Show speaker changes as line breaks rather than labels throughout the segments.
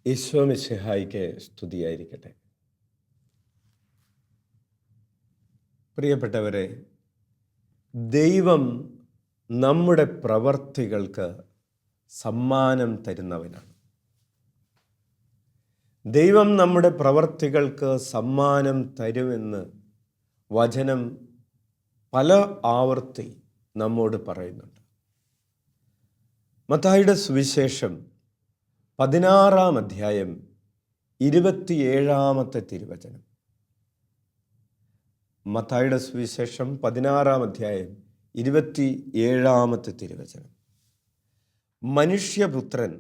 ഈശോ മിശിഹായിക്ക് സ്തുതിയായിരിക്കട്ടെ. പ്രിയപ്പെട്ടവരെ, ദൈവം നമ്മുടെ പ്രവർത്തികൾക്ക് സമ്മാനം തരുന്നവനാണ്. ദൈവം നമ്മുടെ പ്രവർത്തികൾക്ക് സമ്മാനം തരുമെന്ന് വചനം പല ആവർത്തി നമ്മോട് പറയുന്നുണ്ട്. മത്തായിയുടെ സുവിശേഷം 16-ാം അധ്യായം 27-ാമത്തെ തിരുവചനം. മത്തായിയുടെ സുവിശേഷം 16-ാം അധ്യായം 27-ാമത്തെ തിരുവചനം. മനുഷ്യപുത്രൻ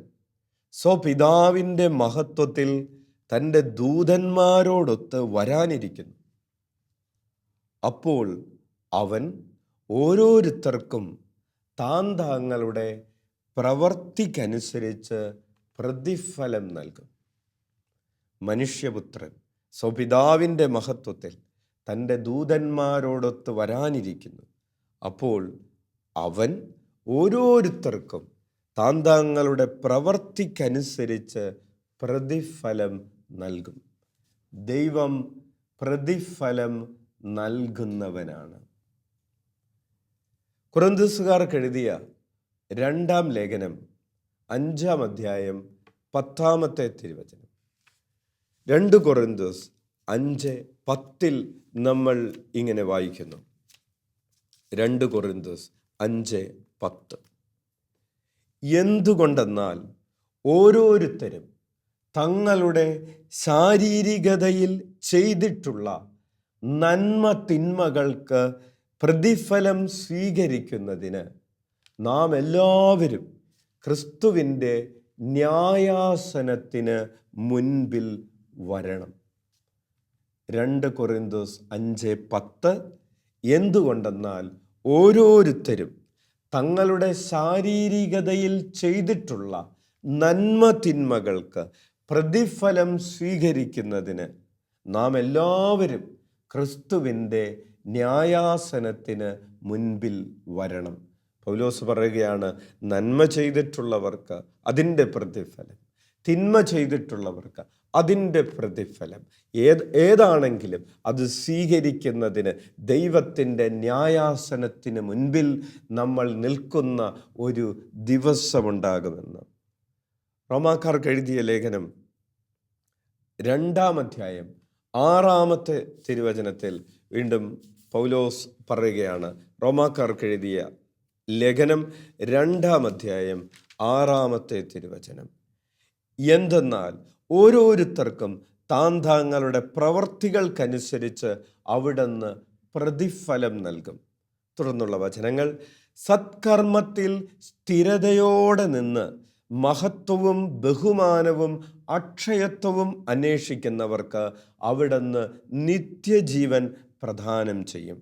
സ്വപിതാവിൻ്റെ മഹത്വത്തിൽ തൻ്റെ ദൂതന്മാരോടൊത്ത് വരാനിരിക്കുന്നു. അപ്പോൾ അവൻ ഓരോരുത്തർക്കും താന്താങ്ങളുടെ പ്രവർത്തിക്കനുസരിച്ച് പ്രതിഫലം നൽകും. മനുഷ്യപുത്രൻ സ്വപിതാവിൻ്റെ മഹത്വത്തിൽ തൻ്റെ ദൂതന്മാരോടൊത്ത് വരാനിരിക്കുന്നു. അപ്പോൾ അവൻ ഓരോരുത്തർക്കും താന്താങ്ങളുടെ പ്രവർത്തിക്കനുസരിച്ച് പ്രതിഫലം നൽകും. ദൈവം പ്രതിഫലം നൽകുന്നവനാണ്. കൊരിന്ത്യസുകാർക്ക് എഴുതിയ 2-ാം ലേഖനം 5-ാം അധ്യായം 10-ാമത്തെ തിരുവചനം. 2 കൊരിന്ത്യസ് 5:10 നമ്മൾ ഇങ്ങനെ വായിക്കുന്നു. 2 കൊരിന്ത്യസ് 5:10. എന്തുകൊണ്ടെന്നാൽ ഓരോരുത്തരും തങ്ങളുടെ ശാരീരികതയിൽ ചെയ്തിട്ടുള്ള നന്മ തിന്മകൾക്ക് പ്രതിഫലം സ്വീകരിക്കുന്നതിന് നാം എല്ലാവരും ക്രിസ്തുവിൻ്റെ ന്യായാസനത്തിന് മുൻപിൽ വരണം. 2 കൊരിന്ത്യസ് 5:10. എന്തുകൊണ്ടെന്നാൽ ഓരോരുത്തരും തങ്ങളുടെ ശാരീരികതയിൽ ചെയ്തിട്ടുള്ള നന്മ തിന്മകൾക്ക് പ്രതിഫലം സ്വീകരിക്കുന്നതിന് നാം എല്ലാവരും ക്രിസ്തുവിൻ്റെ ന്യായാസനത്തിന് മുൻപിൽ വരണം. പൗലോസ് പറയുകയാണ്, നന്മ ചെയ്തിട്ടുള്ളവർക്ക് അതിൻ്റെ പ്രതിഫലം, തിന്മ ചെയ്തിട്ടുള്ളവർക്ക് അതിൻ്റെ പ്രതിഫലം ഏതാണെങ്കിലും അത് സ്വീകരിക്കുന്നതിന് ദൈവത്തിൻ്റെ ന്യായാസനത്തിന് മുൻപിൽ നമ്മൾ നിൽക്കുന്ന ഒരു ദിവസമുണ്ടാകുമെന്ന്. റോമാക്കാർക്ക് എഴുതിയ ലേഖനം 2-ാം അധ്യായം 6-ാമത്തെ തിരുവചനത്തിൽ വീണ്ടും പൗലോസ് പറയുകയാണ്. റോമാക്കാർക്ക് എഴുതിയ ലേഖനം 2-ാം അധ്യായം 6-ാമത്തെ തിരുവചനം. എന്തെന്നാൽ ഓരോരുത്തർക്കും താന്താങ്ങളുടെ പ്രവർത്തികൾക്കനുസരിച്ച് അവിടുന്ന് പ്രതിഫലം നൽകും. തുടർന്നുള്ള വചനങ്ങൾ, സത്കർമ്മത്തിൽ സ്ഥിരതയോടെ നിന്ന് മഹത്വവും ബഹുമാനവും അക്ഷയത്വവും അന്വേഷിക്കുന്നവർക്ക് അവിടുന്ന് നിത്യജീവൻ പ്രദാനം ചെയ്യും.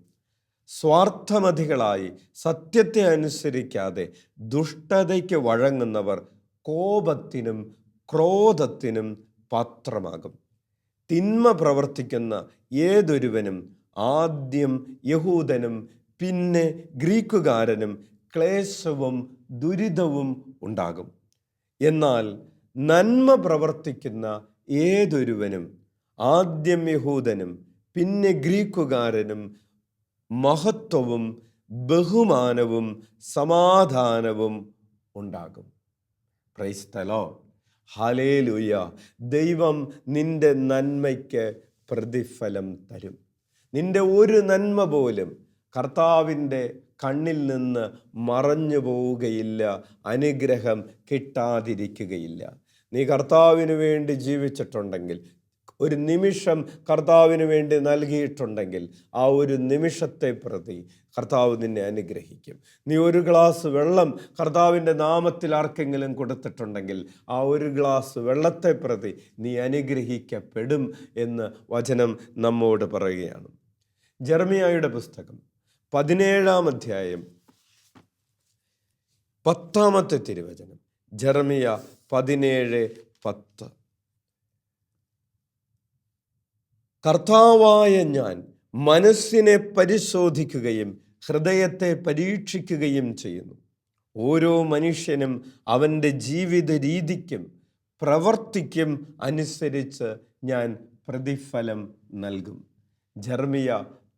സ്വാർത്ഥമതികളായി സത്യത്തെ അനുസരിക്കാതെ ദുഷ്ടതയ്ക്ക് വഴങ്ങുന്നവർ കോപത്തിനും ക്രോധത്തിനും പാത്രമാകും. തിന്മ പ്രവർത്തിക്കുന്ന ഏതൊരുവനും ആദ്യം യഹൂദനും പിന്നെ ഗ്രീക്കുകാരനും ക്ലേശവും ദുരിതവും ഉണ്ടാകും. എന്നാൽ നന്മ പ്രവർത്തിക്കുന്ന ഏതൊരുവനും ആദ്യം യഹൂദനും പിന്നെ ഗ്രീക്കുകാരനും മഹത്വവും ബഹുമാനവും സമാധാനവും ഉണ്ടാകും. Price the Lord. ഹല്ലേലൂയ. ദൈവം നിന്റെ നന്മയ്ക്ക് പ്രതിഫലം തരും. നിന്റെ ഒരു നന്മ പോലും കർത്താവിൻ്റെ കണ്ണിൽ നിന്ന് മറഞ്ഞു പോവുകയില്ല, അനുഗ്രഹം കിട്ടാതിരിക്കുകയില്ല. നീ കർത്താവിന് വേണ്ടി ജീവിച്ചിട്ടുണ്ടെങ്കിൽ, ഒരു നിമിഷം കർത്താവിന് വേണ്ടി നൽകിയിട്ടുണ്ടെങ്കിൽ, ആ ഒരു നിമിഷത്തെ പ്രതി കർത്താവ് നിന്നെ അനുഗ്രഹിക്കും. നീ ഒരു ഗ്ലാസ് വെള്ളം കർത്താവിൻ്റെ നാമത്തിൽ ആർക്കെങ്കിലും കൊടുത്തിട്ടുണ്ടെങ്കിൽ, ആ ഒരു ഗ്ലാസ് വെള്ളത്തെ പ്രതി നീ അനുഗ്രഹിക്കപ്പെടും എന്ന് വചനം നമ്മോട് പറയുകയാണ്. ജെറമിയായുടെ പുസ്തകം 17-ാം അധ്യായം 10-ാമത്തെ തിരുവചനം. ജെറമിയ 17:10. കർത്താവായ ഞാൻ മനസ്സിനെ പരിശോധിക്കുകയും ഹൃദയത്തെ പരീക്ഷിക്കുകയും ചെയ്യുന്നു. ഓരോ മനുഷ്യനും അവൻ്റെ ജീവിത രീതിക്കും പ്രവർത്തിക്കും അനുസരിച്ച് ഞാൻ പ്രതിഫലം നൽകും. ജെറമ്യ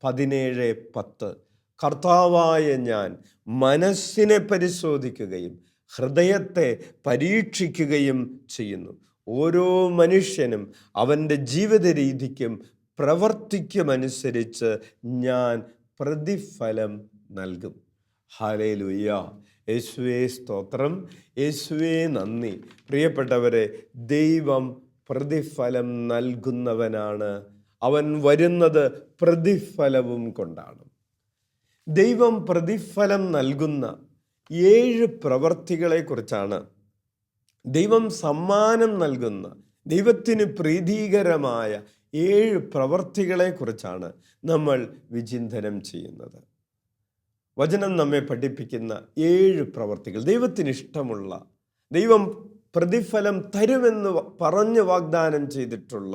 17:10. കർത്താവായ ഞാൻ മനസ്സിനെ പരിശോധിക്കുകയും ഹൃദയത്തെ പരീക്ഷിക്കുകയും ചെയ്യുന്നു. ഓരോ മനുഷ്യനും അവൻ്റെ ജീവിത രീതിക്കും പ്രവർത്തിക്കുമനുസരിച്ച് ഞാൻ പ്രതിഫലം നൽകും. ഹല്ലേലൂയ. യേശുവേ സ്തോത്രം, യേശുവേ നന്ദി. പ്രിയപ്പെട്ടവരെ, ദൈവം പ്രതിഫലം നൽകുന്നവനാണ്. അവൻ വരുന്നത് പ്രതിഫലവും കൊണ്ടാണ്. ദൈവം പ്രതിഫലം നൽകുന്ന 7 പ്രവർത്തികളെക്കുറിച്ചാണ്, ദൈവം സമ്മാനം നൽകുന്ന, ദൈവത്തിന് പ്രീതികരമായ 7 പ്രവർത്തികളെക്കുറിച്ചാണ് നമ്മൾ വിചിന്തനം ചെയ്യുന്നത്. വചനം നമ്മെ പഠിപ്പിക്കുന്ന 7 പ്രവർത്തികൾ, ദൈവത്തിന് ഇഷ്ടമുള്ള, ദൈവം പ്രതിഫലം തരുമെന്ന് പറഞ്ഞ് വാഗ്ദാനം ചെയ്തിട്ടുള്ള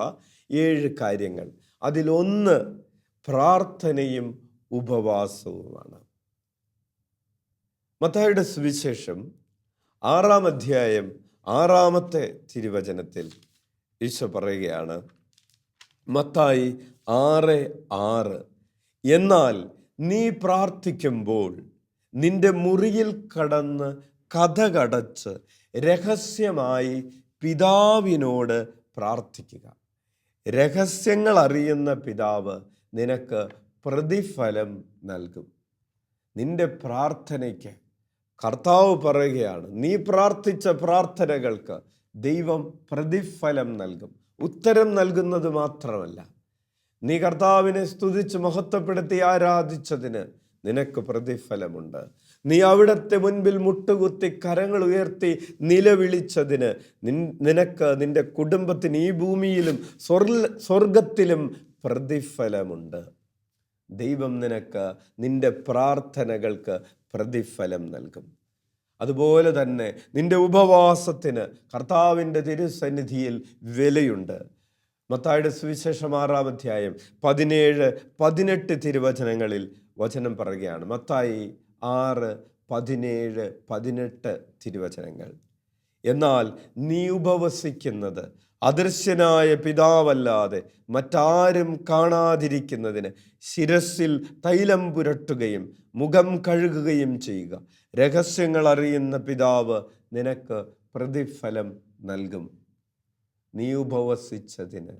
7 കാര്യങ്ങൾ. അതിലൊന്ന് പ്രാർത്ഥനയും ഉപവാസവുമാണ്. മത്തായിയുടെ സുവിശേഷം 6-ാം അധ്യായം 6-ാമത്തെ തിരുവചനത്തിൽ ഈശോ പറയുകയാണ്, മത്തായി 6:6, എന്നാൽ നീ പ്രാർത്ഥിക്കുമ്പോൾ നിന്റെ മുറിയിൽ കടന്ന് കതകടച്ച് രഹസ്യമായി പിതാവിനോട് പ്രാർത്ഥിക്കുക. രഹസ്യങ്ങൾ അറിയുന്ന പിതാവ് നിനക്ക് പ്രതിഫലം നൽകും. നിന്റെ പ്രാർത്ഥനയ്ക്ക് കർത്താവ് പറയുകയാണ്, നീ പ്രാർത്ഥിച്ച പ്രാർത്ഥനകൾക്ക് ദൈവം പ്രതിഫലം നൽകും. ഉത്തരം നൽകുന്നത് മാത്രമല്ല, നീ കർത്താവിനെ സ്തുതിച്ച് മഹത്വപ്പെടുത്തി ആരാധിച്ചതിന് നിനക്ക് പ്രതിഫലമുണ്ട്. നീ അവിടുത്തെ മുൻപിൽ മുട്ടുകുത്തി കരങ്ങൾ ഉയർത്തി നിലവിളിച്ചതിന് നിനക്ക്, നിന്റെ കുടുംബത്തിന് ഈ ഭൂമിയിലും സ്വർഗത്തിലും പ്രതിഫലമുണ്ട്. ദൈവം നിനക്ക് നിന്റെ പ്രാർത്ഥനകൾക്ക് പ്രതിഫലം നൽകും. അതുപോലെ തന്നെ നിന്റെ ഉപവാസത്തിന് കർത്താവിൻ്റെ തിരുസന്നിധിയിൽ വിലയുണ്ട്. മത്തായിയുടെ സുവിശേഷം 6-ാം അധ്യായം 17-18 തിരുവചനങ്ങളിൽ വചനം പറയുകയാണ്. മത്തായി 6:17-18 തിരുവചനങ്ങൾ. എന്നാൽ നീ ഉപവസിക്കുന്നത് അദൃശ്യനായ പിതാവല്ലാതെ മറ്റാരും കാണാതിരിക്കുന്നതിന് ശിരസിൽ തൈലം പുരട്ടുകയും മുഖം കഴുകുകയും ചെയ്യുക. രഹസ്യങ്ങൾ അറിയുന്ന പിതാവ് നിനക്ക് പ്രതിഫലം നൽകും. നീ ഉപവസിച്ചതിന്,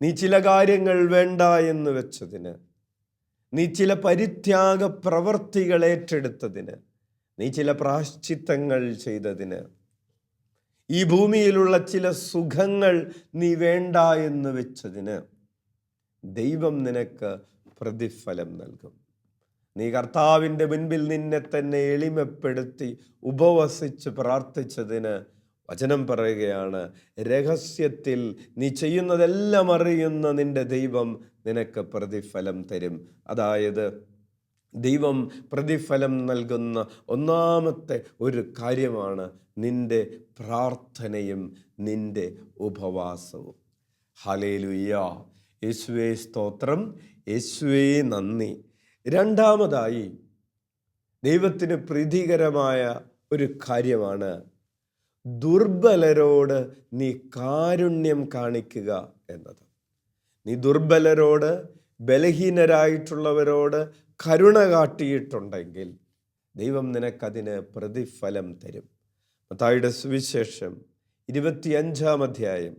നീ ചില കാര്യങ്ങൾ വേണ്ട എന്ന് വെച്ചതിന്, നീ ചില പരിത്യാഗ പ്രവർത്തികൾ ഏറ്റെടുത്തതിന്, നീ ചില പ്രാശ്ചിത്തങ്ങൾ ചെയ്തതിന്, ഈ ഭൂമിയിലുള്ള ചില സുഖങ്ങൾ നീ വേണ്ട എന്ന് വെച്ചതിന് ദൈവം നിനക്ക് പ്രതിഫലം നൽകും. നീ കർത്താവിൻ്റെ മുൻപിൽ നിന്നെ തന്നെ എളിമപ്പെടുത്തി ഉപവസിച്ച് പ്രാർത്ഥിച്ചതിന് വചനം പറയുകയാണ്, രഹസ്യത്തിൽ നീ ചെയ്യുന്നതെല്ലാം അറിയുന്ന നിന്റെ ദൈവം നിനക്ക് പ്രതിഫലം തരും. അതായത് ദൈവം പ്രതിഫലം നൽകുന്ന ഒന്നാമത്തെ ഒരു കാര്യമാണ് നിന്റെ പ്രാർത്ഥനയും നിന്റെ ഉപവാസവും. ഹല്ലേലൂയ. യേശുവേ സ്തോത്രം, യേശുവേ നന്ദി. രണ്ടാമതായി ദൈവത്തിന് പ്രീതികരമായ ഒരു കാര്യമാണ് ദുർബലരോട് നീ കാരുണ്യം കാണിക്കുക എന്നത്. നീ ദുർബലരോട്, ബലഹീനരായിട്ടുള്ളവരോട് കരുണ കാട്ടിയിട്ടുണ്ടെങ്കിൽ ദൈവം നിനക്കതിന് പ്രതിഫലം തരും. മത്തായിയുടെ സുവിശേഷം 25-ാം അധ്യായം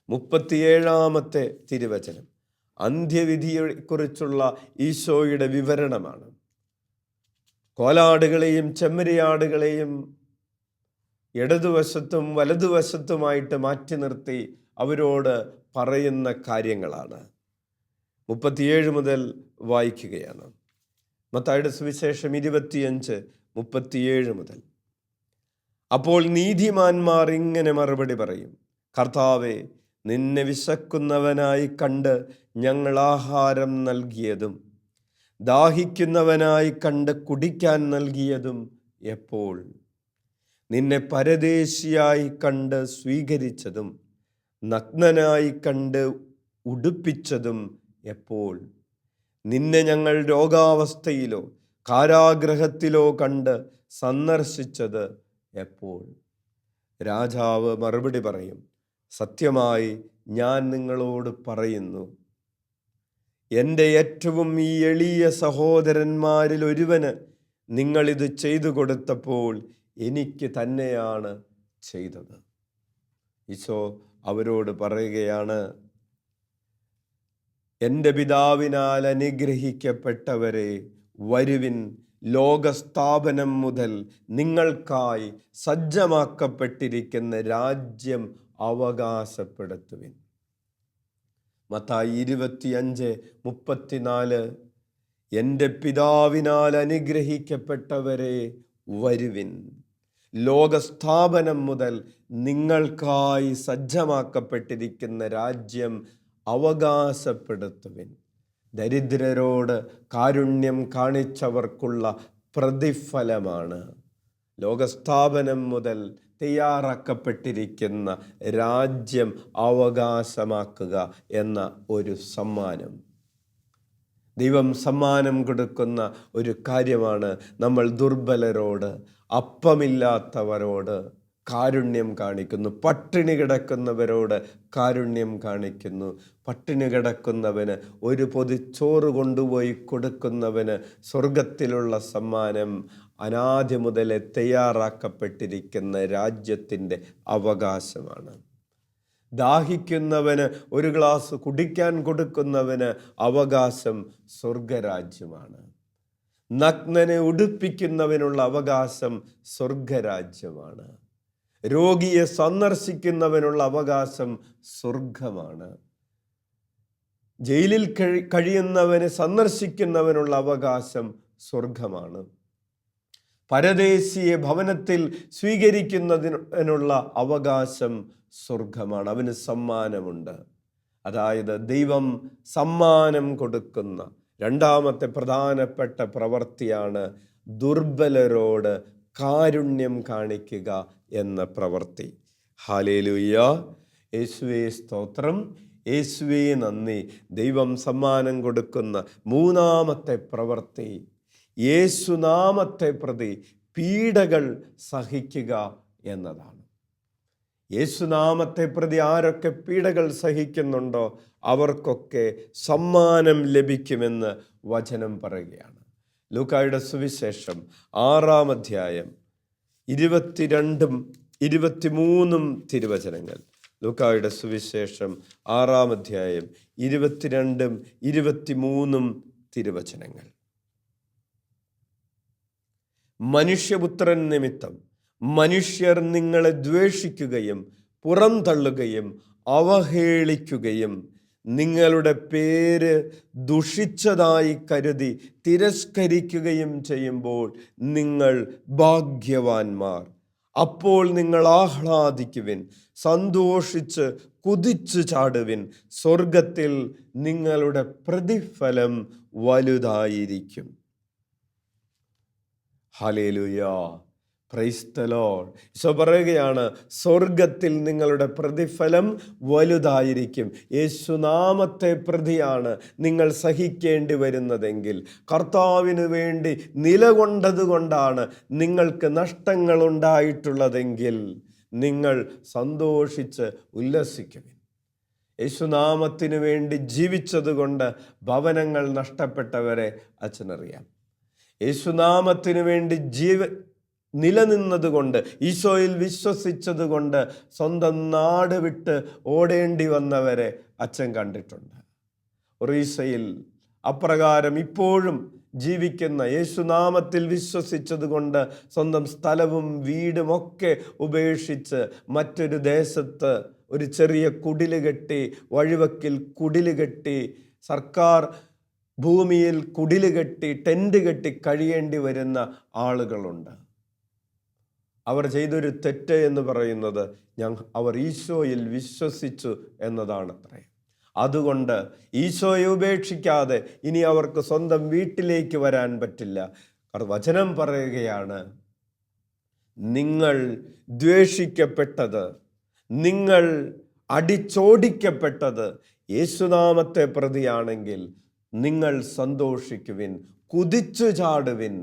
37-ാമത്തെ തിരുവചനം അന്ത്യവിധിയെക്കുറിച്ചുള്ള ഈശോയുടെ വിവരണമാണ്. കോലാടുകളെയും ചെമ്മരിയാടുകളെയും ഇടതുവശത്തും വലതുവശത്തുമായിട്ട് മാറ്റി നിർത്തി അവരോട് പറയുന്ന കാര്യങ്ങളാണ്. 37 മുതൽ വായിക്കുകയാണ്. മത്തായിയുടെ സുവിശേഷം 25:37 മുതൽ. അപ്പോൾ നീതിമാന്മാർ ഇങ്ങനെ മറുപടി പറയും, കർത്താവേ, നിന്നെ വിശക്കുന്നവനായി കണ്ട് ഞങ്ങൾ ആഹാരം നൽകിയതും ദാഹിക്കുന്നവനായി കണ്ട് കുടിക്കാൻ നൽകിയതും എപ്പോൾ? നിന്നെ പരദേശിയായി കണ്ട് സ്വീകരിച്ചതും നഗ്നനായി കണ്ട് ഉടുപ്പിച്ചതും എപ്പോൾ? നിന്നെ ഞങ്ങൾ രോഗാവസ്ഥയിലോ കാരാഗ്രഹത്തിലോ കണ്ട് സന്ദർശിച്ചത് എപ്പോൾ? രാജാവ് മറുപടി പറയും, സത്യമായി ഞാൻ നിങ്ങളോട് പറയുന്നു, എൻ്റെ ഏറ്റവും ഈ എളിയ സഹോദരന്മാരിൽ ഒരുവന് നിങ്ങളിത് ചെയ്തു കൊടുത്തപ്പോൾ എനിക്ക് തന്നെയാണ് ചെയ്തത്. ഈശോ അവരോട് പറയുകയാണ്, എൻ്റെ പിതാവിനാൽ അനുഗ്രഹിക്കപ്പെട്ടവരെ, വരുവിൻ, ലോകസ്ഥാപനം മുതൽ നിങ്ങൾക്കായി സജ്ജമാക്കപ്പെട്ടിരിക്കുന്ന രാജ്യം അവകാശപ്പെടുത്തുവിൻ. മത്തായി 25:34, എൻ്റെ പിതാവിനാൽ അനുഗ്രഹിക്കപ്പെട്ടവരെ, വരുവിൻ, ലോകസ്ഥാപനം മുതൽ നിങ്ങൾക്കായി സജ്ജമാക്കപ്പെട്ടിരിക്കുന്ന രാജ്യം അവകാശപ്പെടുത്തുവിൻ. ദരിദ്രരോട് കാരുണ്യം കാണിച്ചവർക്കുള്ള പ്രതിഫലമാണ് ലോകസ്ഥാപനം മുതൽ തയ്യാറാക്കപ്പെട്ടിരിക്കുന്ന രാജ്യം അവകാശമാക്കുക എന്ന ഒരു സമ്മാനം. ദൈവം സമ്മാനം കൊടുക്കുന്ന ഒരു കാര്യമാണ് നമ്മൾ ദുർബലരോട്, അപ്പമില്ലാത്തവരോട് കാരുണ്യം കാണിക്കുന്നു. പട്ടിണി കിടക്കുന്നവരോട് കാരുണ്യം കാണിക്കുന്നു. പട്ടിണി കിടക്കുന്നവന് ഒരു പൊതിച്ചോറ് കൊണ്ടുപോയി കൊടുക്കുന്നവന് സ്വർഗത്തിലുള്ള സമ്മാനം അനാദി മുതലേ തയ്യാറാക്കപ്പെട്ടിരിക്കുന്ന രാജ്യത്തിൻ്റെ അവകാശമാണ്. ദാഹിക്കുന്നവന് ഒരു ഗ്ലാസ് കുടിക്കാൻ കൊടുക്കുന്നവന് അവകാശം സ്വർഗരാജ്യമാണ്. നഗ്നനെ ഉടുപ്പിക്കുന്നവനുള്ള അവകാശം സ്വർഗരാജ്യമാണ്. രോഗിയെ സന്ദർശിക്കുന്നവനുള്ള അവകാശം സ്വർഗമാണ്. ജയിലിൽ കഴിയുന്നവനെ സന്ദർശിക്കുന്നവനുള്ള അവകാശം സ്വർഗമാണ്. പരദേശിയെ ഭവനത്തിൽ സ്വീകരിക്കുന്നതിനുള്ള അവകാശം സ്വർഗമാണ്. അവന് സമ്മാനമുണ്ട്. അതായത് ദൈവം സമ്മാനം കൊടുക്കുന്ന രണ്ടാമത്തെ പ്രധാനപ്പെട്ട പ്രവൃത്തിയാണ് ദുർബലരോട് കാരുണ്യം കാണിക്കുക എന്ന പ്രവൃത്തി. ഹല്ലേലൂയ, യേശുവേ സ്തോത്രം, യേശുവേ നന്ദി. ദൈവം സമ്മാനം കൊടുക്കുന്ന മൂന്നാമത്തെ പ്രവൃത്തി യേശുനാമത്തെ പ്രതി പീഡകൾ സഹിക്കുക എന്നതാണ്. യേശുനാമത്തെ പ്രതി ആരൊക്കെ പീഡകൾ സഹിക്കുന്നുണ്ടോ അവർക്കൊക്കെ സമ്മാനം ലഭിക്കുമെന്ന് വചനം പറയുകയാണ്. ലൂക്കായുടെ സുവിശേഷം 6-ാം അധ്യായം 22-ഉം 23-ഉം തിരുവചനങ്ങൾ. ലൂക്കായുടെ സുവിശേഷം 6-ാം അധ്യായം 22-ഉം 23-ഉം തിരുവചനങ്ങൾ. മനുഷ്യപുത്രൻ നിമിത്തം മനുഷ്യർ നിങ്ങളെ ദ്വേഷിക്കുകയും പുറംതള്ളുകയും അവഹേളിക്കുകയും നിങ്ങളുടെ പേര് ദുഷിച്ചതായി കരുതി തിരസ്കരിക്കുകയും ചെയ്യുമ്പോൾ നിങ്ങൾ ഭാഗ്യവാന്മാർ. അപ്പോൾ നിങ്ങൾ ആഹ്ലാദിക്കുവിൻ, സന്തോഷിച്ച് കുതിച്ചു ചാടുവിൻ. സ്വർഗത്തിൽ നിങ്ങളുടെ പ്രതിഫലം വലുതായിരിക്കും. Hallelujah, praise the Lord. ഈശോ പറയുകയാണ്, സ്വർഗത്തിൽ നിങ്ങളുടെ പ്രതിഫലം വലുതായിരിക്കും. യേശുനാമത്തെ പ്രതിയാണ് നിങ്ങൾ സഹിക്കേണ്ടി വരുന്നതെങ്കിൽ, കർത്താവിന് വേണ്ടി നിലകൊണ്ടത് കൊണ്ടാണ് നിങ്ങൾക്ക് നഷ്ടങ്ങൾ ഉണ്ടായിട്ടുള്ളതെങ്കിൽ നിങ്ങൾ സന്തോഷിച്ച് ഉല്ലസിക്കുവിൻ. യേശുനാമത്തിന് വേണ്ടി ജീവിച്ചത് കൊണ്ട് ഭവനങ്ങൾ നഷ്ടപ്പെട്ടവരെ അച്ഛനറിയാം. യേശുനാമത്തിന് വേണ്ടി നിലനിന്നത് കൊണ്ട്, ഈശോയിൽ വിശ്വസിച്ചത് കൊണ്ട് സ്വന്തം നാട് വിട്ട് ഓടേണ്ടി വന്നവരെ അച്ഛൻ കണ്ടിട്ടുണ്ട്. ഒറീസയിൽ അപ്രകാരം ഇപ്പോഴും ജീവിക്കുന്ന, യേശുനാമത്തിൽ വിശ്വസിച്ചത് കൊണ്ട് സ്വന്തം സ്ഥലവും വീടുമൊക്കെ ഉപേക്ഷിച്ച് മറ്റൊരു ദേശത്ത് ഒരു ചെറിയ കുടില് കെട്ടി, വഴിവക്കിൽ കുടില് കെട്ടി, സർക്കാർ ഭൂമിയിൽ കുടില് കെട്ടി, ടെൻറ്റ് കെട്ടി കഴിയേണ്ടി വരുന്ന ആളുകളുണ്ട്. അവർ ചെയ്തൊരു തെറ്റ് എന്ന് പറയുന്നത് അവർ ഈശോയിൽ വിശ്വസിച്ചു എന്നതാണത്രേ. അതുകൊണ്ട് ഈശോയെ ഉപേക്ഷിക്കാതെ ഇനി അവർക്ക് സ്വന്തം വീട്ടിലേക്ക് വരാൻ പറ്റില്ല. വചനം പറയുകയാണ്, നിങ്ങൾ ദ്വേഷിക്കപ്പെട്ടത്, നിങ്ങൾ അടിച്ചോടിക്കപ്പെട്ടത് യേശുനാമത്തെ പ്രതിയാണെങ്കിൽ നിങ്ങൾ സന്തോഷിക്കുവിൻ, കുതിച്ചു ചാടുവിൻ.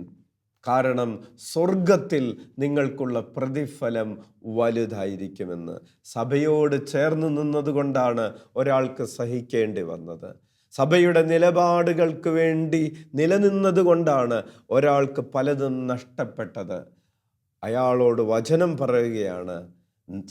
കാരണം സ്വർഗത്തിൽ നിങ്ങൾക്കുള്ള പ്രതിഫലം വലുതായിരിക്കുമെന്ന്. സഭയോട് ചേർന്ന് നിന്നതുകൊണ്ടാണ് ഒരാൾക്ക് സഹിക്കേണ്ടി വന്നത്. സഭയുടെ നിലപാടുകൾക്ക് വേണ്ടി നിലനിന്നത് കൊണ്ടാണ് ഒരാൾക്ക് പലതും നഷ്ടപ്പെട്ടത്. അയാളോട് വചനം പറയുകയാണ്,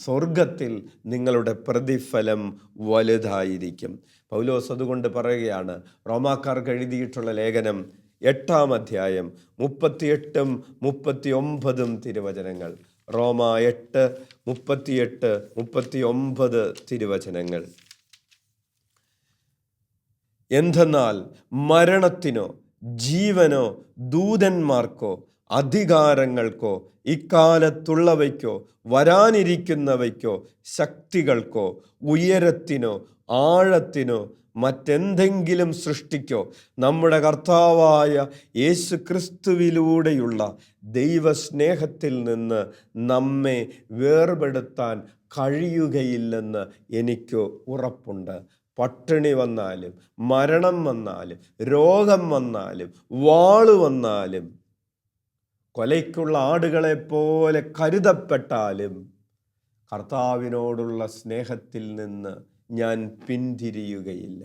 സ്വർഗത്തിൽ നിങ്ങളുടെ പ്രതിഫലം വലുതായിരിക്കും. പൗലോസ് അതുകൊണ്ട് പറയുകയാണ്, റോമാക്കാർക്ക് എഴുതിയിട്ടുള്ള ലേഖനം 8-ാം അധ്യായം 38-ഉം 39-ഉം തിരുവചനങ്ങൾ. റോമ 8, 38, 39 തിരുവചനങ്ങൾ. എന്തെന്നാൽ മരണത്തിനോ ജീവനോ ദൂതന്മാർക്കോ അധികാരങ്ങൾക്കോ ഇക്കാലത്തുള്ളവയ്ക്കോ വരാനിരിക്കുന്നവയ്ക്കോ ശക്തികൾക്കോ ഉയരത്തിനോ ആഴത്തിനോ മറ്റെന്തെങ്കിലും സൃഷ്ടിക്കോ നമ്മുടെ കർത്താവായ യേശു ക്രിസ്തുവിലൂടെയുള്ള ദൈവസ്നേഹത്തിൽ നിന്ന് നമ്മെ വേർപെടുത്താൻ കഴിയുകയില്ലെന്ന് എനിക്ക് ഉറപ്പുണ്ട്. പട്ടിണി വന്നാലും, മരണം വന്നാലും, രോഗം വന്നാലും, വാള് വന്നാലും, കൊലയ്ക്കുള്ള ആടുകളെ പോലെ കരുതപ്പെട്ടാലും കർത്താവിനോടുള്ള സ്നേഹത്തിൽ നിന്ന് ഞാൻ പിന്തിരിയുകയില്ല.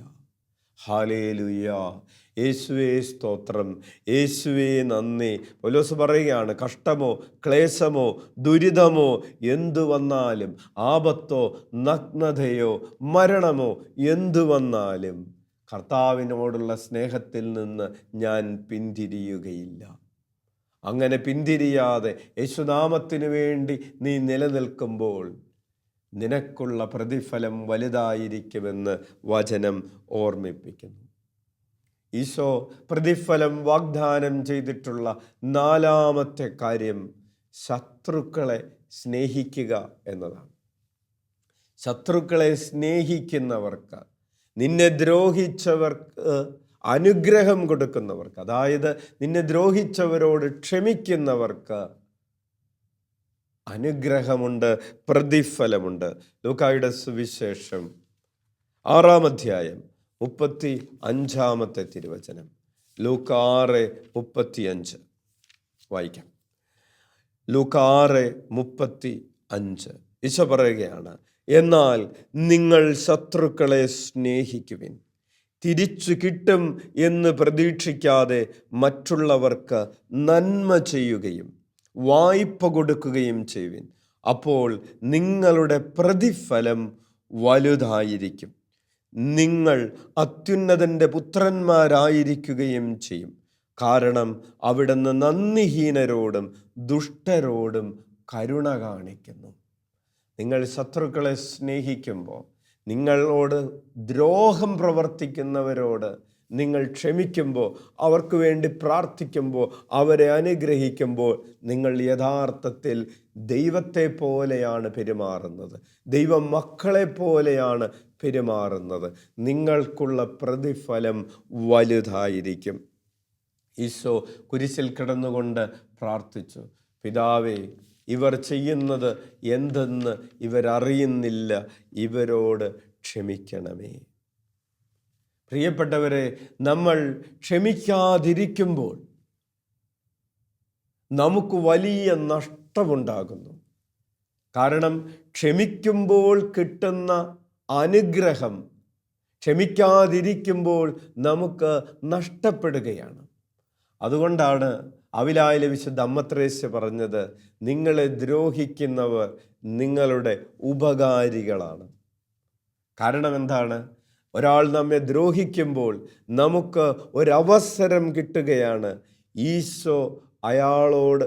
ഹല്ലേലൂയ. യേശുവേ സ്തോത്രം, യേശുവേ നന്ദി. പൗലോസ് പറയുകയാണ്, കഷ്ടമോ ക്ലേശമോ ദുരിതമോ എന്തു വന്നാലും, ആപത്തോ നഗ്നതയോ മരണമോ എന്തു വന്നാലും കർത്താവിനോടുള്ള സ്നേഹത്തിൽ നിന്ന് ഞാൻ പിന്തിരിയുകയില്ല. അങ്ങനെ പിന്തിരിയാതെ യേശുനാമത്തിന് വേണ്ടി നീ നിലനിൽക്കുമ്പോൾ നിനക്കുള്ള പ്രതിഫലം വലുതായിരിക്കുമെന്ന് വചനം ഓർമ്മിപ്പിക്കുന്നു. ഈശോ പ്രതിഫലം വാഗ്ദാനം ചെയ്തിട്ടുള്ള 4-ാമത്തെ കാര്യം ശത്രുക്കളെ സ്നേഹിക്കുക എന്നതാണ്. ശത്രുക്കളെ സ്നേഹിക്കുന്നവർക്ക്, നിന്നെ ദ്രോഹിച്ചവർക്ക് അനുഗ്രഹം കൊടുക്കുന്നവർക്ക്, അതായത് നിന്നെ ദ്രോഹിച്ചവരോട് ക്ഷമിക്കുന്നവർക്ക് അനുഗ്രഹമുണ്ട്, പ്രതിഫലമുണ്ട്. ലൂക്കായുടെ സുവിശേഷം 6-ാം അധ്യായം 35-ാമത്തെ തിരുവചനം. ലൂക്ക 6:35 വായിക്കാം. ലൂക്ക 6:35 ഈശോ പറയുകയാണ്, എന്നാൽ നിങ്ങൾ ശത്രുക്കളെ സ്നേഹിക്കുവിൻ, തിരിച്ചു കിട്ടും എന്ന് പ്രതീക്ഷിക്കാതെ മറ്റുള്ളവർക്ക് നന്മ ചെയ്യുകയും വായ്പ കൊടുക്കുകയും ചെയ്യുവിൻ, അപ്പോൾ നിങ്ങളുടെ പ്രതിഫലം വലുതായിരിക്കും. നിങ്ങൾ അത്യുന്നതൻ്റെ പുത്രന്മാരായിരിക്കുകയും ചെയ്യും. കാരണം അവിടുന്ന് നന്ദിഹീനരോടും ദുഷ്ടരോടും കരുണ കാണിക്കുന്നു. നിങ്ങൾ ശത്രുക്കളെ സ്നേഹിക്കുമ്പോൾ, നിങ്ങളോട് ദ്രോഹം പ്രവർത്തിക്കുന്നവരോട് നിങ്ങൾ ക്ഷമിക്കുമ്പോൾ, അവർക്ക് വേണ്ടി പ്രാർത്ഥിക്കുമ്പോൾ, അവരെ അനുഗ്രഹിക്കുമ്പോൾ നിങ്ങൾ യഥാർത്ഥത്തിൽ ദൈവത്തെ പോലെയാണ് പെരുമാറുന്നത്, ദൈവ മക്കളെ പോലെയാണ് പെരുമാറുന്നത്. നിങ്ങൾക്കുള്ള പ്രതിഫലം വലുതായിരിക്കും. ഈശോ കുരിശിൽ കിടന്നുകൊണ്ട് പ്രാർത്ഥിച്ചു, പിതാവേ, ഇവർ ചെയ്യുന്നത് എന്തെന്ന് ഇവരറിയുന്നില്ല, ഇവരോട് ക്ഷമിക്കണമേ. പ്രിയപ്പെട്ടവരെ, നമ്മൾ ക്ഷമിക്കാതിരിക്കുമ്പോൾ നമുക്ക് വലിയ നഷ്ടമുണ്ടാകുന്നു. കാരണം ക്ഷമിക്കുമ്പോൾ കിട്ടുന്ന അനുഗ്രഹം ക്ഷമിക്കാതിരിക്കുമ്പോൾ നമുക്ക് നഷ്ടപ്പെടുകയാണ്. അതുകൊണ്ടാണ് അവിലായിലെ വിശുദ്ധ അമ്മത്രേസ്യ പറഞ്ഞത്, നിങ്ങളെ ദ്രോഹിക്കുന്നവർ നിങ്ങളുടെ ഉപകാരികളാണ്. കാരണം എന്താണ്? ഒരാൾ നമ്മെ ദ്രോഹിക്കുമ്പോൾ നമുക്ക് ഒരവസരം കിട്ടുകയാണ്. ഈശോ അയാളോട്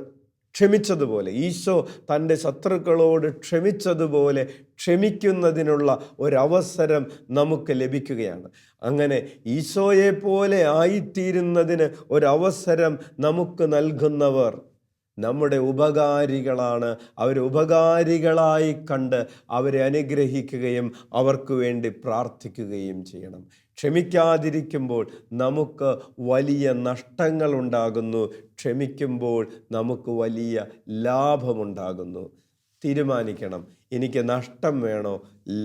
ക്ഷമിച്ചതുപോലെ, ഈശോ തൻ്റെ ശത്രുക്കളോട് ക്ഷമിച്ചതുപോലെ ക്ഷമിക്കുന്നതിനുള്ള ഒരവസരം നമുക്ക് ലഭിക്കുകയാണ്. അങ്ങനെ ഈശോയെ പോലെ ആയിത്തീരുന്നതിന് ഒരവസരം നമുക്ക് നൽകുന്നവർ നമ്മുടെ ഉപകാരികളാണ്. അവരെ ഉപകാരികളായി കണ്ട് അവരെ അനുഗ്രഹിക്കുകയും അവർക്ക് വേണ്ടി പ്രാർത്ഥിക്കുകയും ചെയ്യണം. ക്ഷമിക്കാതിരിക്കുമ്പോൾ നമുക്ക് വലിയ നഷ്ടങ്ങളുണ്ടാകുന്നു, ക്ഷമിക്കുമ്പോൾ നമുക്ക് വലിയ ലാഭമുണ്ടാകുന്നു. തീരുമാനിക്കണം, എനിക്ക് നഷ്ടം വേണോ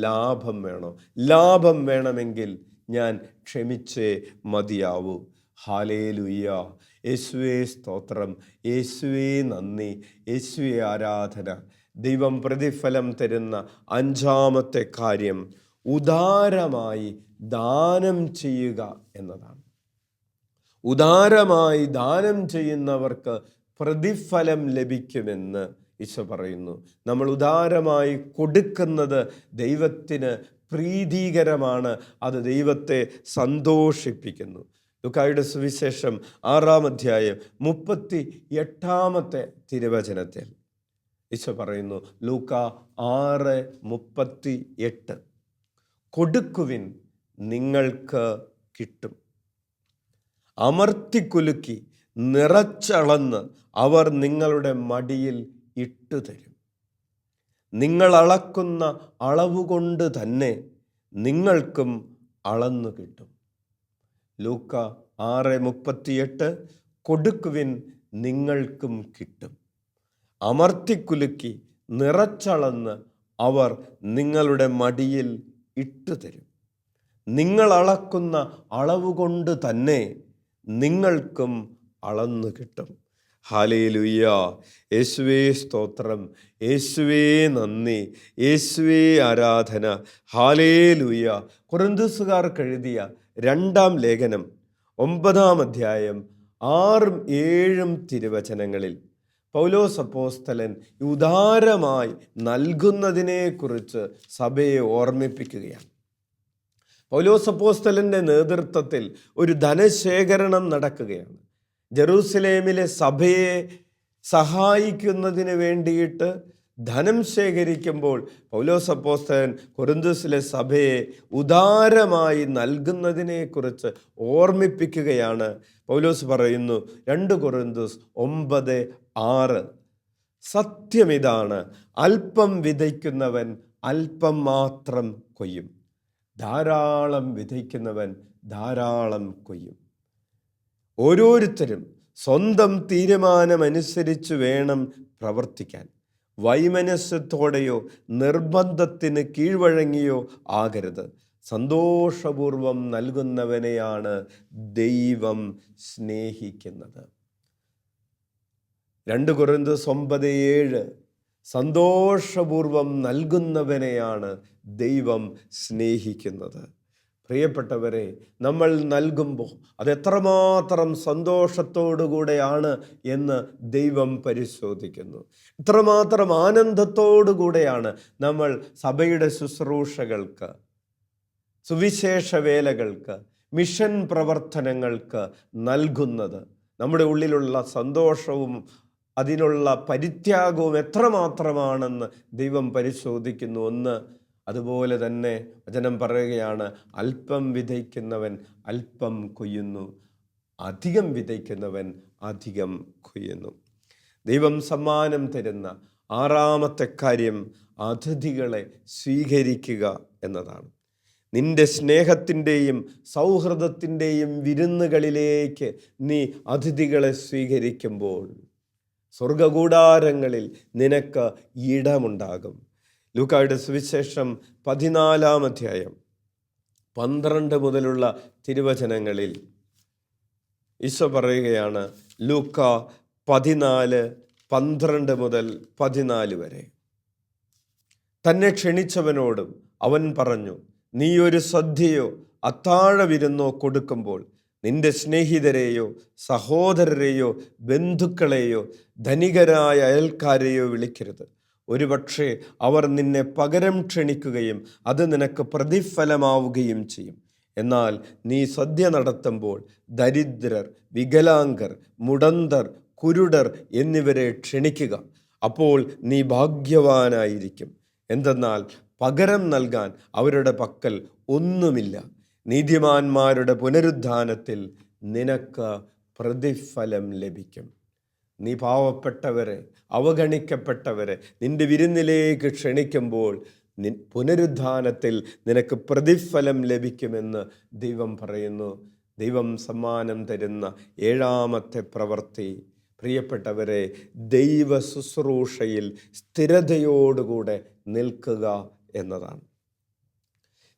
ലാഭം വേണോ? ലാഭം വേണമെങ്കിൽ ഞാൻ ക്ഷമിച്ചേ മതിയാവൂ. ഹല്ലേലൂയ. യേശുവേ സ്തോത്രം, യേശുവേ നന്ദി, യേശുവേ ആരാധന. ദൈവം പ്രതിഫലം തരുന്ന അഞ്ചാമത്തെ കാര്യം ഉദാരമായി ദാനം ചെയ്യുക എന്നതാണ്. ഉദാരമായി ദാനം ചെയ്യുന്നവർക്ക് പ്രതിഫലം ലഭിക്കുമെന്ന് ഈശോ പറയുന്നു. നമ്മൾ ഉദാരമായി കൊടുക്കുന്നത് ദൈവത്തിന് പ്രീതികരമാണ്, അത് ദൈവത്തെ സന്തോഷിപ്പിക്കുന്നു. ലൂക്കായുടെ സുവിശേഷം 6-ാം അധ്യായം 38-ാമത്തെ തിരുവചനത്തിൽ ഈശോ പറയുന്നു, ലൂക്കാ 6:38, കൊടുക്കുവിൻ നിങ്ങൾക്ക് കിട്ടും, അമർത്തിക്കുലുക്കി നിറച്ചളന്ന് അവർ നിങ്ങളുടെ മടിയിൽ ഇട്ടുതരും. നിങ്ങൾ അളക്കുന്ന അളവുകൊണ്ട് തന്നെ നിങ്ങൾക്കും അളന്നു കിട്ടും. ലൂക്ക 6:38, കൊടുക്കുവിൻ നിങ്ങൾക്കും കിട്ടും, അമർത്തിക്കുലുക്കി നിറച്ചളന്ന് അവർ നിങ്ങളുടെ മടിയിൽ ഇട്ടുതരും. നിങ്ങൾ അളക്കുന്ന അളവുകൊണ്ട് തന്നെ നിങ്ങൾക്കും അളന്നു കിട്ടും. ഹല്ലേലൂയ. യേശുവേ സ്തോത്രം, യേശുവേ നന്ദി, യേശുവേ ആരാധന. ഹല്ലേലൂയ. കൊരിന്ത്യസുകാർക്ക് എഴുതിയ 2-ാം ലേഖനം 9-ാം അധ്യായം 6-7 തിരുവചനങ്ങളിൽ പൗലോസ് അപ്പോസ്തലൻ ഉദാരമായി നൽകുന്നതിനെക്കുറിച്ച് സഭയെ ഓർമ്മിപ്പിക്കുകയാണ്. പൗലോസ് അപ്പോസ്തലൻ്റെ നേതൃത്വത്തിൽ ഒരു ധനശേഖരണം നടക്കുകയാണ്. ജെറൂസലേമിലെ സഭയെ സഹായിക്കുന്നതിന് വേണ്ടിയിട്ട് ധനം ശേഖരിക്കുമ്പോൾ പൗലോസ് അപ്പോസ്തലൻ കൊരിന്ത്യസിലെ സഭയെ ഉദാരമായി നൽകുന്നതിനെക്കുറിച്ച് ഓർമ്മിപ്പിക്കുകയാണ്. പൗലോസ് പറയുന്നു, 2 കൊരിന്ത്യസ് 9:6, സത്യമിതാണ്, അല്പം വിതയ്ക്കുന്നവൻ അല്പം മാത്രം കൊയ്യും, ധാരാളം വിതയ്ക്കുന്നവൻ ധാരാളം കൊയ്യും. ഓരോരുത്തരും സ്വന്തം തീരുമാനമനുസരിച്ച് വേണം പ്രവർത്തിക്കാൻ. വൈമനസ്യത്തോടെയോ നിർബന്ധത്തിന് കീഴ്വഴങ്ങിയോ ആകരുത്. സന്തോഷപൂർവം നൽകുന്നവനെയാണ് ദൈവം സ്നേഹിക്കുന്നത്. 2 കൊരിന്ത്യസ് 9:7, സന്തോഷപൂർവം നൽകുന്നവനെയാണ് ദൈവം സ്നേഹിക്കുന്നത്. പ്രിയപ്പെട്ടവരെ, നമ്മൾ നൽകുമ്പോൾ അതെത്രമാത്രം സന്തോഷത്തോടുകൂടെയാണ് എന്ന് ദൈവം പരിശോധിക്കുന്നു. എത്രമാത്രം ആനന്ദത്തോടുകൂടെയാണ് നമ്മൾ സഭയുടെ ശുശ്രൂഷകൾക്ക്, സുവിശേഷ വേലകൾക്ക്, മിഷൻ പ്രവർത്തനങ്ങൾക്ക് നൽകുന്നത്. നമ്മുടെ ഉള്ളിലുള്ള സന്തോഷവും അതിനുള്ള പരിത്യാഗവും എത്രമാത്രമാണെന്ന് ദൈവം പരിശോധിക്കുന്നു. അതുപോലെ തന്നെ വചനം പറയുകയാണ്, അല്പം വിതയ്ക്കുന്നവൻ അല്പം കൊയ്യുന്നു, അധികം വിതയ്ക്കുന്നവൻ അധികം കൊയ്യുന്നു. ദൈവം സമ്മാനം തരുന്ന 6-ാമത്തെ കാര്യം അതിഥികളെ സ്വീകരിക്കുക എന്നതാണ്. നിന്റെ സ്നേഹത്തിൻ്റെയും സൗഹൃദത്തിൻ്റെയും വിരുന്നുകളിലേക്ക് നീ അതിഥികളെ സ്വീകരിക്കുമ്പോൾ സ്വർഗകൂടാരങ്ങളിൽ നിനക്ക് ഇടമുണ്ടാകും. ലൂക്കായുടെ സുവിശേഷം 14-ാം അധ്യായം 12 മുതലുള്ള തിരുവചനങ്ങളിൽ ഈശോ പറയുകയാണ്, ലൂക്ക 14:12 മുതൽ 14 വരെ. തന്നെ ക്ഷണിച്ചവനോടും അവൻ പറഞ്ഞു, നീ ഒരു സദ്യയോ അത്താഴ വിരുന്നോ കൊടുക്കുമ്പോൾ നിന്റെ സ്നേഹിതരെയോ സഹോദരരെയോ ബന്ധുക്കളെയോ ധനികരായ അയൽക്കാരെയോ വിളിക്കരുത്. ഒരുപക്ഷെ അവർ നിന്നെ പകരം ക്ഷണിക്കുകയും അത് നിനക്ക് പ്രതിഫലമാവുകയും ചെയ്യും. എന്നാൽ നീ സദ്യ നടത്തുമ്പോൾ ദരിദ്രർ, വികലാംഗർ, മുടന്തർ, കുരുടർ എന്നിവരെ ക്ഷണിക്കുക. അപ്പോൾ നീ ഭാഗ്യവാനായിരിക്കും. എന്തെന്നാൽ പകരം നൽകാൻ അവരുടെ പക്കൽ ഒന്നുമില്ല. നീതിമാന്മാരുടെ പുനരുദ്ധാനത്തിൽ നിനക്ക് പ്രതിഫലം ലഭിക്കും. നീ പാവപ്പെട്ടവരെ, അവഗണിക്കപ്പെട്ടവരെ നിന്റെ വിരുന്നിലേക്ക് ക്ഷണിക്കുമ്പോൾ പുനരുദ്ധാനത്തിൽ നിനക്ക് പ്രതിഫലം ലഭിക്കുമെന്ന് ദൈവം പറയുന്നു. ദൈവം സമ്മാനം തരുന്ന 7-ാമത്തെ പ്രവൃത്തി, പ്രിയപ്പെട്ടവരെ, ദൈവ ശുശ്രൂഷയിൽ സ്ഥിരതയോടുകൂടെ നിൽക്കുക എന്നതാണ്.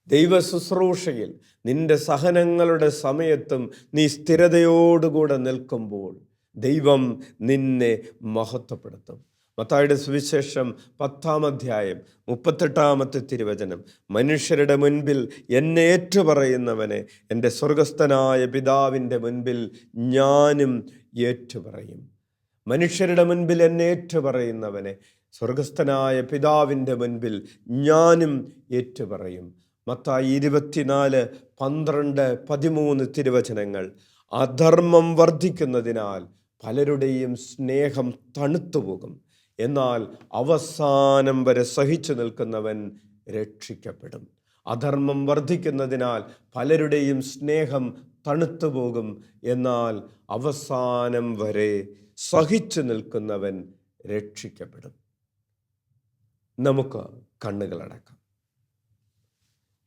ദൈവ ശുശ്രൂഷയിൽ നിന്റെ സഹനങ്ങളുടെ സമയത്തും നീ സ്ഥിരതയോടുകൂടെ നിൽക്കുമ്പോൾ ദൈവം നിന്നെ മഹത്വപ്പെടുത്തും. മത്തായിയുടെ സുവിശേഷം 10-ാം അധ്യായം 38-ാമത്തെ തിരുവചനം, മനുഷ്യരുടെ മുൻപിൽ എന്നെ ഏറ്റുപറയുന്നവനെ എൻ്റെ സ്വർഗസ്ഥനായ പിതാവിൻ്റെ മുൻപിൽ ഞാനും ഏറ്റുപറയും. മനുഷ്യരുടെ മുൻപിൽ എന്നെ ഏറ്റുപറയുന്നവനെ സ്വർഗസ്ഥനായ പിതാവിൻ്റെ മുൻപിൽ ഞാനും ഏറ്റുപറയും. മത്തായി 24:12-13 തിരുവചനങ്ങൾ. അധർമ്മം വർദ്ധിക്കുന്നതിനാൽ പലരുടെയും സ്നേഹം തണുത്തുപോകും, എന്നാൽ അവസാനം വരെ സഹിച്ചു നിൽക്കുന്നവൻ രക്ഷിക്കപ്പെടും. അധർമ്മം വർദ്ധിക്കുന്നതിനാൽ പലരുടെയും സ്നേഹം തണുത്തുപോകും, എന്നാൽ അവസാനം വരെ സഹിച്ചു നിൽക്കുന്നവൻ രക്ഷിക്കപ്പെടും. നമുക്ക് കണ്ണുകളടക്കാം.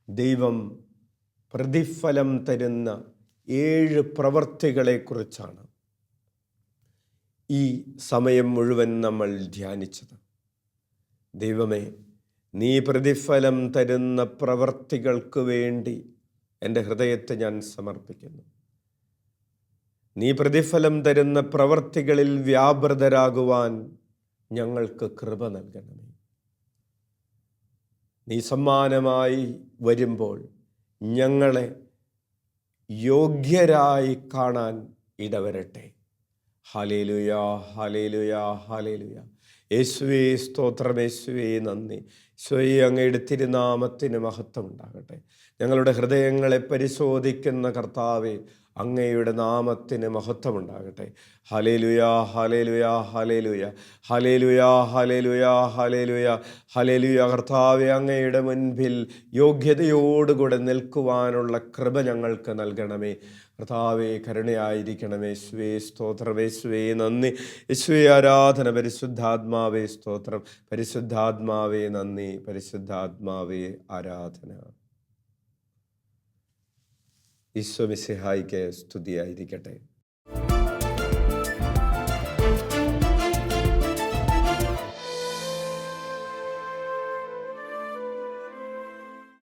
ദൈവം പ്രതിഫലം തരുന്ന 7 പ്രവൃത്തികളെക്കുറിച്ചാണ് ഈ സമയം മുഴുവൻ നമ്മൾ ധ്യാനിച്ചത്. ദൈവമേ, നീ പ്രതിഫലം തരുന്ന പ്രവൃത്തികൾക്ക് വേണ്ടി എൻ്റെ ഹൃദയത്തെ ഞാൻ സമർപ്പിക്കുന്നു. നീ പ്രതിഫലം തരുന്ന പ്രവൃത്തികളിൽ വ്യാപൃതരാകുവാൻ ഞങ്ങൾക്ക് കൃപ നൽകണമേ. നീ സമ്മാനമായി വരുമ്പോൾ ഞങ്ങളെ യോഗ്യരായി കാണാൻ ഇടവരട്ടെ. ഹല്ലേലൂയ, ഹല്ലേലൂയ, ഹല്ലേലൂയ. യേശുവേ സ്തോത്രം, യേശുവേ നന്ദി. യേശുവേ, അങ്ങയുടെ തിരുനാമത്തിന് മഹത്വം ഉണ്ടാകട്ടെ. ഞങ്ങളുടെ ഹൃദയങ്ങളെ പരിശോധിക്കുന്ന കർത്താവേ, അങ്ങയുടെ നാമത്തിന് മഹത്വമുണ്ടാകട്ടെ. ഹല്ലേലൂയ, ഹല്ലേലൂയ, ഹല്ലേലൂയ, ഹല്ലേലൂയ, ഹല്ലേലൂയ, ഹല്ലേലൂയ, ഹല്ലേലൂയ. കർത്താവേ, അങ്ങയുടെ മുൻപിൽ യോഗ്യതയോടുകൂടെ നിൽക്കുവാനുള്ള കൃപ ഞങ്ങൾക്ക് നൽകണമേ. കർത്താവേ, കരുണയായിരിക്കണമേ. യേശുവേ സ്തോത്രം, യേശുവേ നന്ദി. യേശുവേ ആരാധന. പരിശുദ്ധാത്മാവേ സ്തോത്രം, പരിശുദ്ധാത്മാവേ നന്ദി, പരിശുദ്ധാത്മാവേ ആരാധന. ഈശോ മിശിഹായിക്ക് സ്തുതിയായിരിക്കട്ടെ.